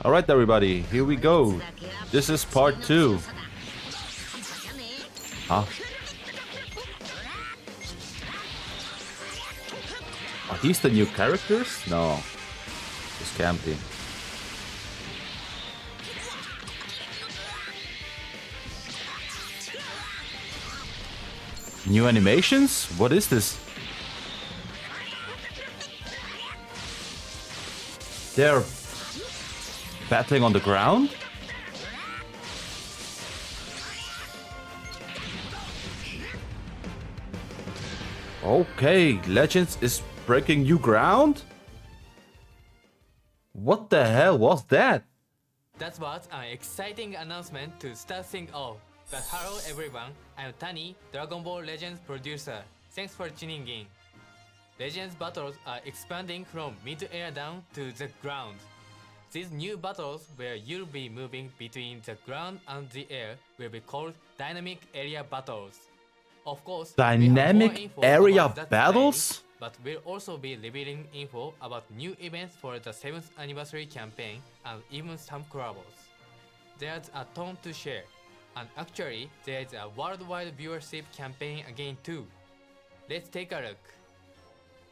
Alright everybody, here we go. This is part 2. Huh? Are these the new characters? No. This can't be. New animations? What is this? They're battling on the ground? Okay, Legends is breaking new ground? What the hell was that? That was an exciting announcement to start things off. But hello everyone, I'm Tani, Dragon Ball Legends producer. Thanks for tuning in. Legends battles are expanding from mid-air down to the ground. These new battles, where you'll be moving between the ground and the air, will be called Dynamic Area Battles. Of course, Dynamic Area Battles? But we'll also be revealing info about new events for the 7th anniversary campaign and even some collabs. There's a ton to share, and actually, there's a worldwide viewership campaign again too. Let's take a look.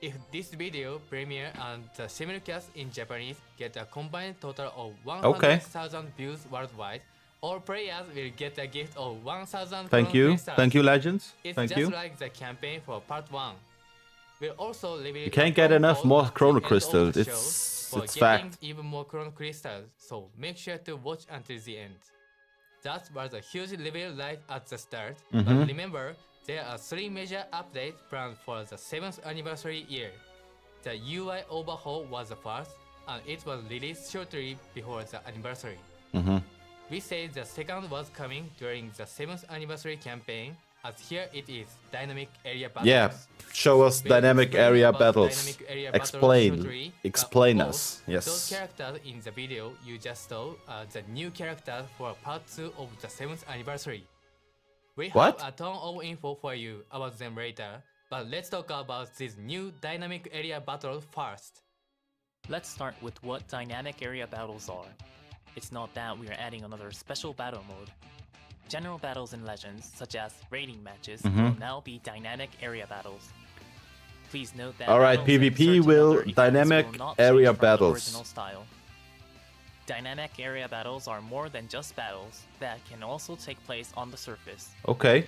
If this video premiere and the simulcast in Japanese get a combined total of 100,000 views worldwide, all players will get a gift of 1,000 Thank you. crystals. Thank you, Legends. It's Thank just you. like the campaign for part 1. We'll also reveal You can't get enough more chrono crystals. It's fact. Even more chrono crystals, so make sure to watch until the end. That was a huge reveal right at the start, but remember, there are 3 major updates planned for the 7th anniversary year. The UI overhaul was the first, and it was released shortly before the anniversary. We said the second was coming during the 7th anniversary campaign, as here it is, Dynamic Area Battles. Yeah, show us We'll Dynamic explain Area about Battles. Dynamic Area Explain. Battles shortly, but Explain of us. course, Yes. Those characters in the video you just saw are the new characters for part 2 of the 7th anniversary. We What? have a ton of info for you about them later, but let's talk about this new Dynamic Area Battle first. Let's start with what Dynamic Area Battles are. It's not that we are adding another special battle mode. General battles in Legends, such as raiding matches, will now be Dynamic Area Battles. Please note that Alright, battles in PvP certain will other events Dynamic will not Area change from the Battles. original style. Dynamic Area Battles are more than just battles that can also take place on the surface. Okay.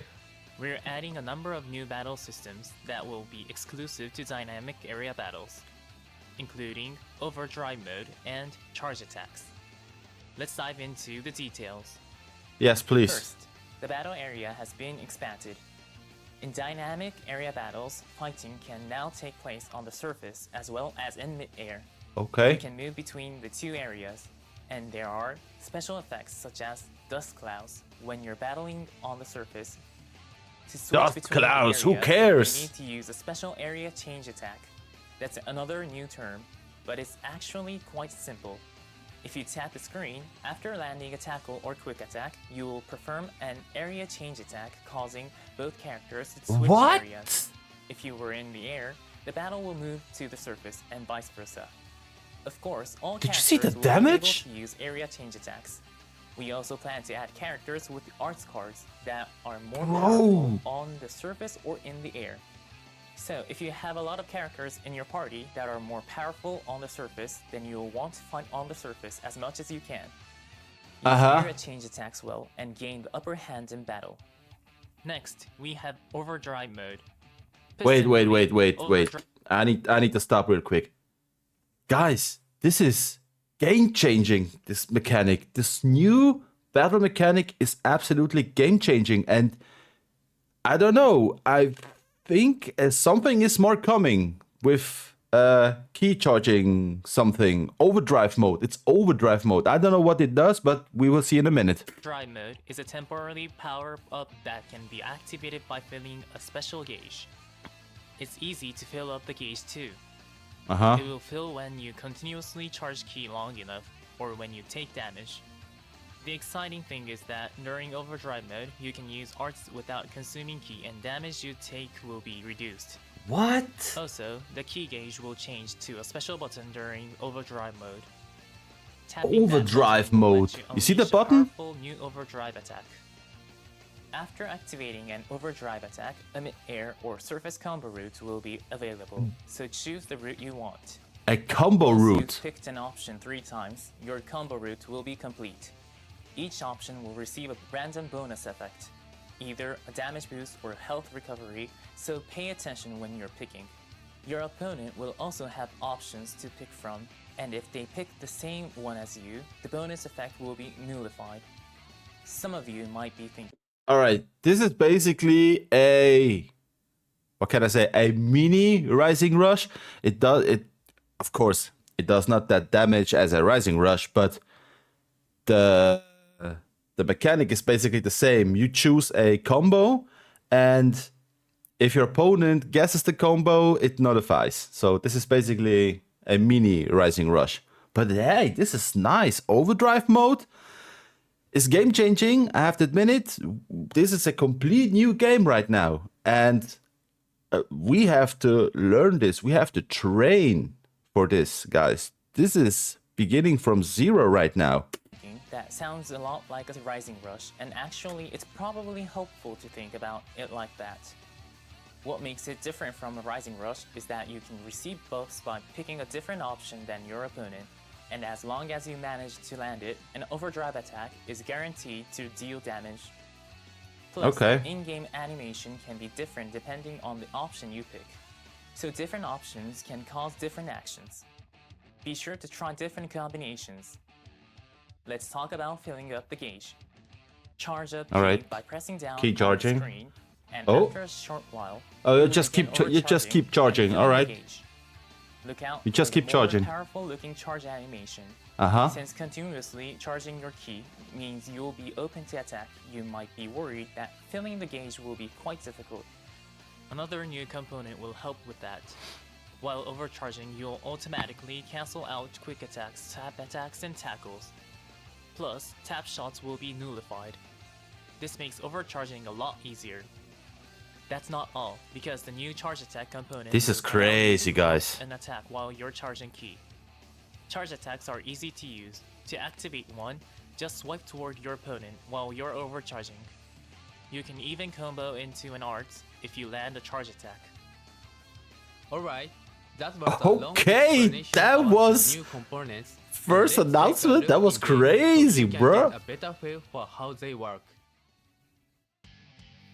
We're adding a number of new battle systems that will be exclusive to Dynamic Area Battles, including Overdrive Mode and Charge Attacks. Let's dive into the details. Yes, please. First, the battle area has been expanded. In Dynamic Area Battles, fighting can now take place on the surface as well as in mid-air. You Okay. can move between the two areas, and there are special effects such as dust clouds when you're battling on the surface. To switch Dust between the clouds, who areas, cares? You need to use a special area change attack. That's another new term, but it's actually quite simple. If you tap the screen, after landing a tackle or quick attack, you will perform an area change attack, causing both characters to switch What? areas. If you were in the air, the battle will move to the surface and vice versa. Of course, all Did you characters see the will be damage? able to use area change attacks. We also plan to add characters with arts cards that are more Bro. powerful on the surface or in the air. So, if you have a lot of characters in your party that are more powerful on the surface, then you'll want to fight on the surface as much as you can. Use area change attacks well and gain the upper hand in battle. Next, we have Overdrive Mode. Wait. Piston Overdrive- I need to stop real quick. Guys, this is game changing, this mechanic. This new battle mechanic is absolutely game changing, and I don't know, I think something is more coming with key charging something. Overdrive mode. It's overdrive mode. I don't know what it does, but we will see in a minute. Drive mode is a temporary power up that can be activated by filling a special gauge. It's easy to fill up the gauge too. Uh-huh. It will fill when you continuously charge ki long enough or when you take damage. The exciting thing is that during overdrive mode, you can use arts without consuming ki and damage you take will be reduced. What? Also, the key gauge will change to a special button during overdrive mode. Tapping that Overdrive button will let mode. You see the unleash a button? powerful new overdrive attack. After activating an overdrive attack, a mid-air or surface combo route will be available, so choose the route you want. A combo Once route. you've picked an option 3 times, your combo route will be complete. Each option will receive a random bonus effect, either a damage boost or health recovery, so pay attention when you're picking. Your opponent will also have options to pick from, and if they pick the same one as you, the bonus effect will be nullified. Some of you might be thinking, All right, this is basically a, what can I say, a mini Rising Rush. Of course, it does not that damage as a Rising Rush, but the mechanic is basically the same. You choose a combo, and if your opponent guesses the combo, it nullifies. So this is basically a mini Rising Rush. But hey, this is nice. Overdrive mode is game changing. I have to admit it. This is a complete new game right now, and we have to learn this. We have to train for this, guys. This is beginning from zero right now. that sounds a lot like a Rising Rush, and actually it's probably helpful to think about it like that. What makes it different from a Rising Rush is that you can receive buffs by picking a different option than your opponent, and as long as you manage to land it, an overdrive attack is guaranteed to deal damage. Plus, Okay. in-game animation can be different depending on the option you pick, so different options can cause different actions. Be sure to try different combinations. Let's talk about filling up the gauge. Charge up All right. key by pressing down Key on the charging. screen, and Oh. after a short while, Oh, you you will just begin keep charging. and All filling right. the gauge. Look out You just for the keep charging. more powerful looking charge animation. Uh-huh. Since continuously charging your key means you'll be open to attack, you might be worried that filling the gauge will be quite difficult. Another new component will help with that. While overcharging, you'll automatically cancel out quick attacks, tap attacks, and tackles. Plus, tap shots will be nullified. This makes overcharging a lot easier. That's not all, because the new charge attack component This is will allow you crazy, to block guys. an attack while you're charging key. Charge attacks are easy to use. To activate one, just swipe toward your opponent while you're overcharging. You can even combo into an art if you land a charge attack. Alright, that was a long Okay, explanation that about the was new components. first Let's take a announcement? look That was in-game so crazy, you can bro. get a better feel for how they work.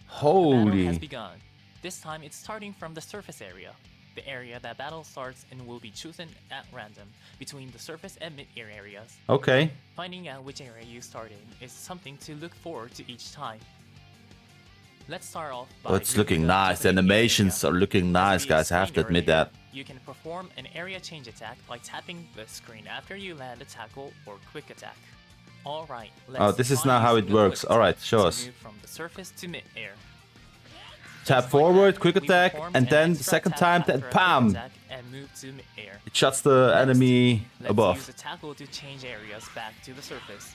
Battle has Holy. begun. This time it's starting from the surface area. The area that battle starts and will be chosen at random between the surface and mid-air areas. Okay. Finding out which area you start in is something to look forward to each time. Let's start off by Oh, it's looking moving up nice. to The mid-air animations area. are looking As nice, we guys. I have to explained admit earlier, that. You can perform an area change attack by tapping the screen after you land a tackle or quick attack. Alright, let's Oh, this is try now how using it a works. quick Alright, attack show to us. move from the surface to mid-air. Tap Just like forward, that, quick we attack, perform and an then the extra second tap time, after then a quick PAM! attack and move to mid-air. It shuts the Next, enemy let's above. use a tackle to change areas back to the surface.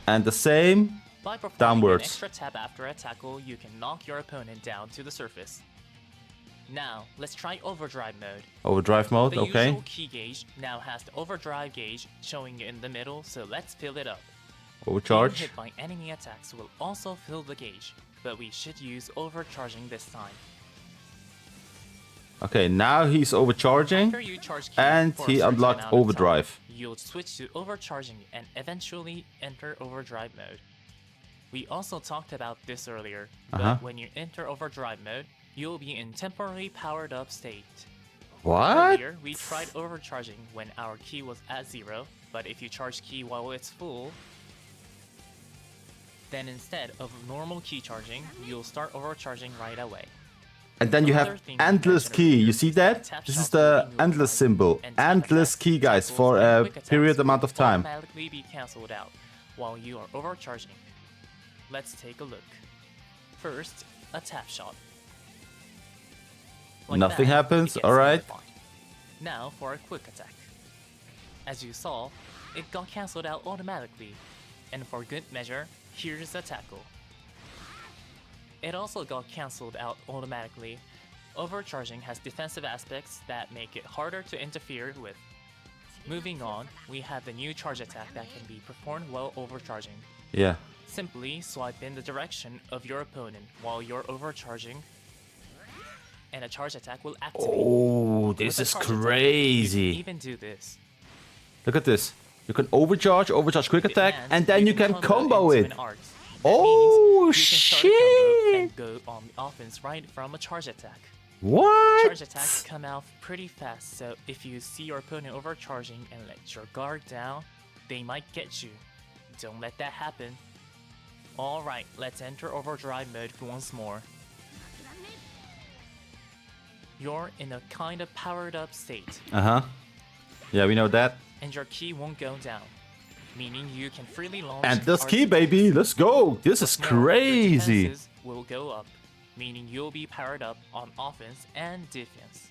And the same. By performing Downwards. an extra tap after a tackle, you can knock your opponent down to the surface. Now, let's try overdrive mode. Overdrive mode, The okay. usual key gauge now has the overdrive gauge showing in the middle, so let's fill it up. Being Overcharge. hit by enemy attacks will also fill the gauge, but we should use overcharging this time. Okay, now he's overcharging. After you charge key And for a he certain unlocked amount of time, overdrive. you'll switch to overcharging and eventually enter overdrive mode. We also talked about this earlier, Uh-huh. but when you enter overdrive mode, you'll be in temporarily powered up state. What? Earlier, we tried overcharging when our key was at 0, but if you charge key while it's full, then instead of normal key charging, you'll start overcharging right away. And then you have endless key. You see that? This is the endless symbol. Endless key, guys, for a period amount of time. Automatically be cancelled out while you are overcharging. Let's take a look. First, a tap shot. Like Nothing that, happens, it gets alright. notified. Now for a quick attack. As you saw, it got cancelled out automatically. And for good measure, here's a tackle. It also got cancelled out automatically. Overcharging has defensive aspects that make it harder to interfere with. Moving on, we have the new charge attack that can be performed while overcharging. Yeah. Simply swipe in the direction of your opponent while you're overcharging, and a charge attack will activate. Oh, With this a is charge attack, you crazy. can even do this. Look at this. You can overcharge quick attack, and then you can combo into it. an art. That Oh, means you can start a combo shit. and go on the offense right from a charge attack. What? Charge attacks come out pretty fast, so if you see your opponent overcharging and let your guard down, they might get you. Don't let that happen. Alright, let's enter overdrive mode once more. You're in a kind of powered up state, Uh-huh. Yeah, we know that. and your key won't go down, meaning you can freely launch. And this arts key, baby. Let's go. This is What's more, your crazy. defenses will go up, meaning you'll be powered up on offense and defense.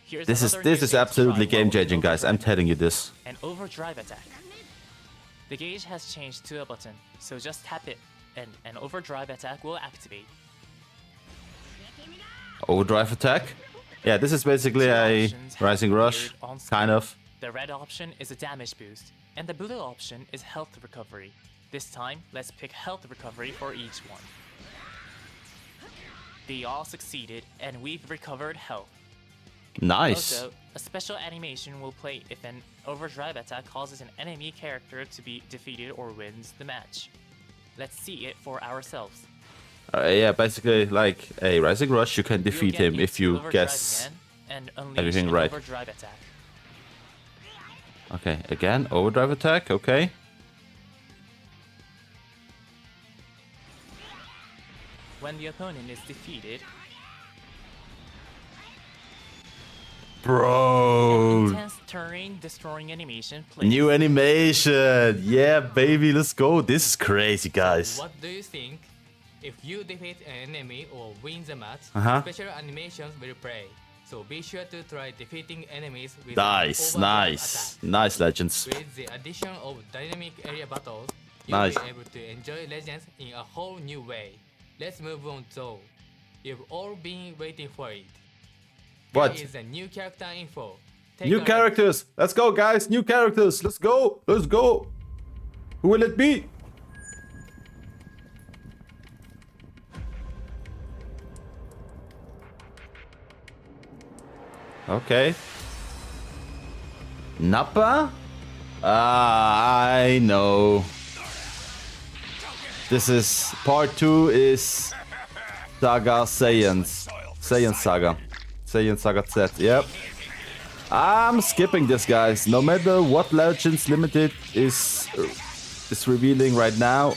Here's This another new is thing to absolutely try while in game-changing, guys. I'm overdrive. telling you this. An overdrive attack. The gauge has changed to a button, so just tap it, and an overdrive attack will activate. Overdrive attack. Yeah, this is basically Two a options have rising rush, appeared on screen. kind of. The red option is a damage boost, and the blue option is health recovery. This time, let's pick health recovery for each one. They all succeeded, and we've recovered health. Nice. Also, a special animation will play if an overdrive attack causes an enemy character to be defeated or wins the match. Let's see it for ourselves. Yeah, basically like a rising rush. You can You'll defeat get him into if you overdrive guess. again and unleash everything an right. overdrive attack. Okay, again, overdrive attack. Okay. When the opponent is defeated, Bro. intense terrain destroying animation plays. New animation. Yeah, baby, let's go. This is crazy, guys. What do you think? If you defeat an enemy or win the match, Uh-huh. special animations will play. So be sure to try defeating enemies with Nice, an overdrive nice, attack. nice, legends. With the addition of dynamic area battles, Nice. you'll be able to enjoy Legends in a whole new way. Let's move on though. You've all been waiting for it. What? Here is a new character info. Take a New look. characters. Let's go, guys. New characters. Let's go. Let's go. Who will it be? Okay. Nappa? I know. This is part 2 is Saga Saiyans. Saiyan Saga. Saiyan Saga Z. Yep. I'm skipping this, guys. No matter what Legends Limited is revealing right now,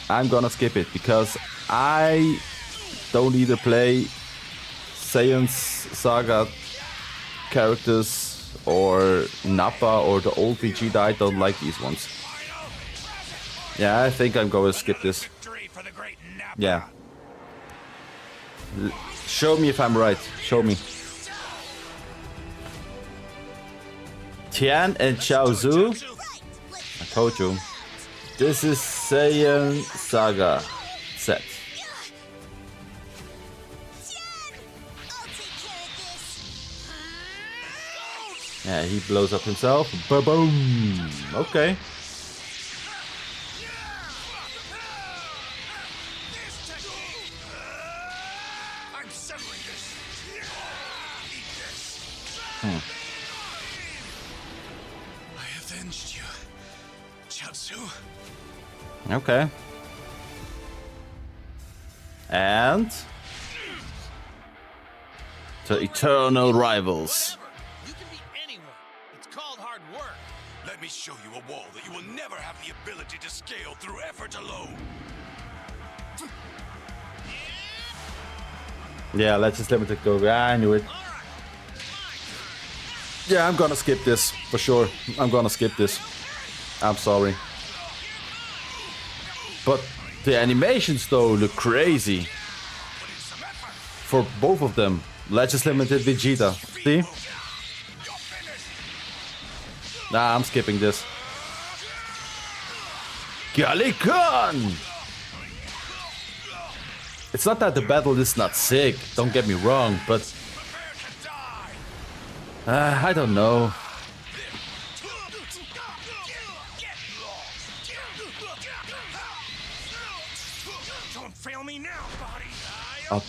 I'm gonna skip it because I don't either play Saiyan Saga characters or Nappa or the old Vegeta. I don't like these ones. Yeah, I think I'm gonna skip this. Yeah. Show me if I'm right. Show me. Tian and Chaozu. I told you. This is Saiyan Saga set. Yeah, he blows up himself. Ba-boom. Okay. I avenged you, Chaozu. Okay. And the eternal rivals. You can be anyone. It's called hard work. Let me show you a wall that you will never have the ability to scale through effort alone. Yeah, Legends Limited go. I knew it. Yeah, I'm gonna skip this for sure. I'm gonna skip this. I'm sorry. But the animations though look crazy. For both of them. Legends Limited Vegeta. See? Nah, I'm skipping this. Gallican! It's not that the battle is not sick, don't get me wrong, but I don't know. Don't fail me now, body.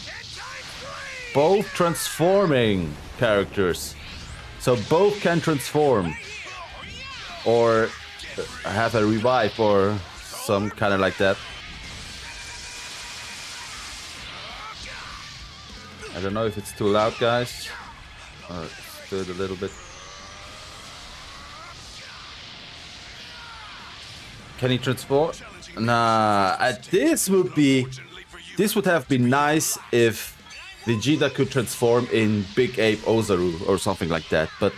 Both transforming characters. So both can transform. Or have a revive or some kind of like that. I don't know if it's too loud, guys. Let's do it a little bit. Can he transform? Nah, this would have been nice if Vegeta could transform in Big Ape Ozaru or something like that, but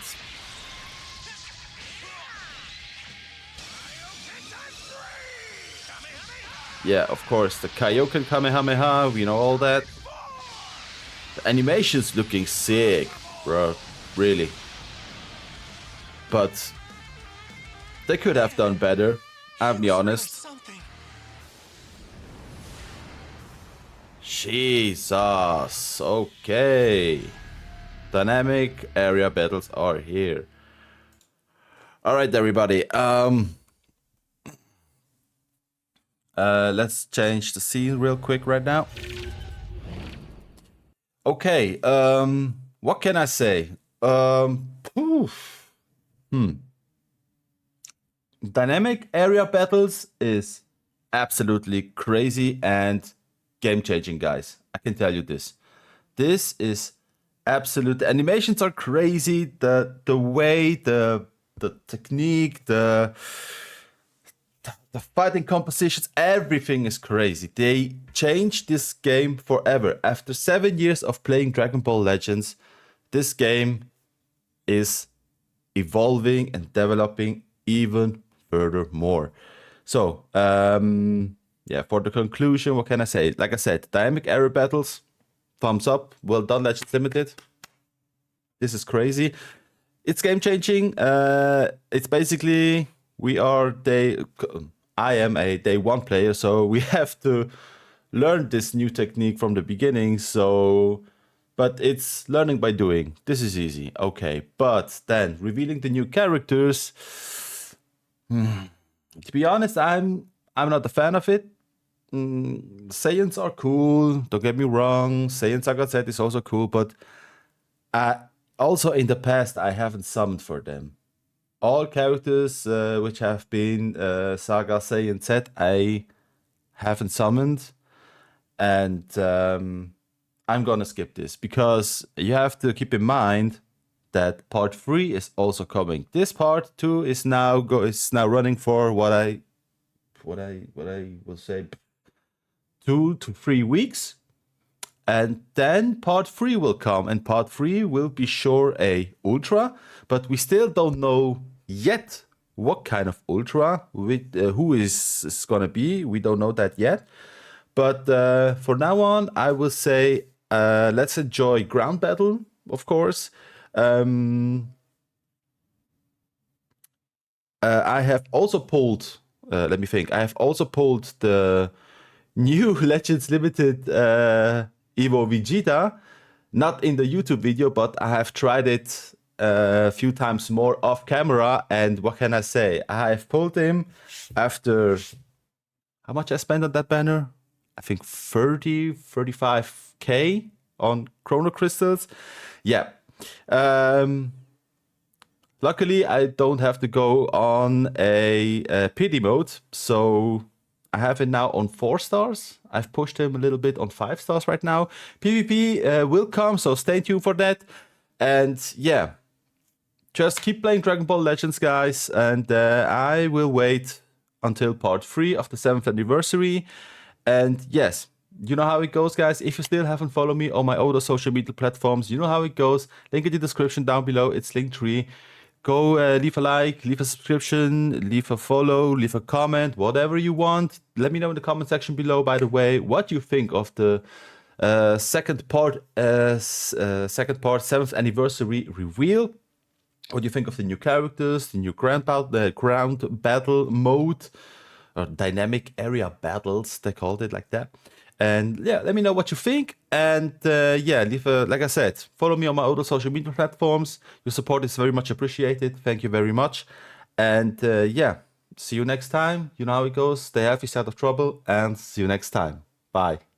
yeah, of course, the Kaioken Kamehameha, we know all that. The animation's looking sick, bro, really. But they could have done better, I'll be honest. Jesus, okay. Dynamic area battles are here. Alright, everybody. Let's change the scene real quick right now. Okay, what can I say? Dynamic area battles is absolutely crazy and game-changing, guys. I can tell you this. This is absolute. The animations are crazy. The way, the technique, the fighting compositions, everything is crazy. They changed this game forever. After 7 years of playing Dragon Ball Legends, this game is evolving and developing even furthermore. So, yeah, for the conclusion, what can I say? Like I said, dynamic area battles, thumbs up. Well done, Legends Limited. This is crazy. It's game changing. It's basically I am a day one player, so we have to learn this new technique from the beginning. So, but it's learning by doing. This is easy, okay. But then revealing the new characters. To be honest, I'm not a fan of it. Saiyans are cool. Don't get me wrong. Saiyan Saga Z is also cool, but also in the past I haven't summoned for them. All characters which have been Saga Saiyan Z, I haven't summoned, and I'm gonna skip this because you have to keep in mind that part 3 is also coming. This part 2 is now running for what I will say 2 to 3 weeks, and then part 3 will come, and part 3 will be sure a ultra, but we still don't know yet what kind of ultra with who is gonna be. We don't know that yet, but for now on I will say let's enjoy ground battle, of course. I have also pulled let me think. I have also pulled the new Legends Limited Evo Vegeta, not in the YouTube video, but I have tried it a few times more off camera, and what can I say? I have pulled him after how much I spent on that banner? I think 35k on Chrono Crystals. Yeah. Luckily, I don't have to go on a pity mode, so I have it now on 4 stars. I've pushed him a little bit on 5 stars right now. PvP will come, so stay tuned for that. And yeah, just keep playing Dragon Ball Legends, guys, and I will wait until part 3 of the 7th anniversary. And yes, you know how it goes, guys. If you still haven't followed me on my other social media platforms, you know how it goes. Link in the description down below. It's Linktree. Go leave a like, leave a subscription, leave a follow, leave a comment, whatever you want. Let me know in the comment section below, by the way, what you think of the second part, 7th anniversary reveal. What do you think of the new characters, the new ground battle mode, or dynamic area battles, they called it like that. And yeah, let me know what you think. And yeah, like I said, follow me on my other social media platforms. Your support is very much appreciated. Thank you very much. And yeah, see you next time. You know how it goes. Stay healthy, stay out of trouble, and see you next time. Bye.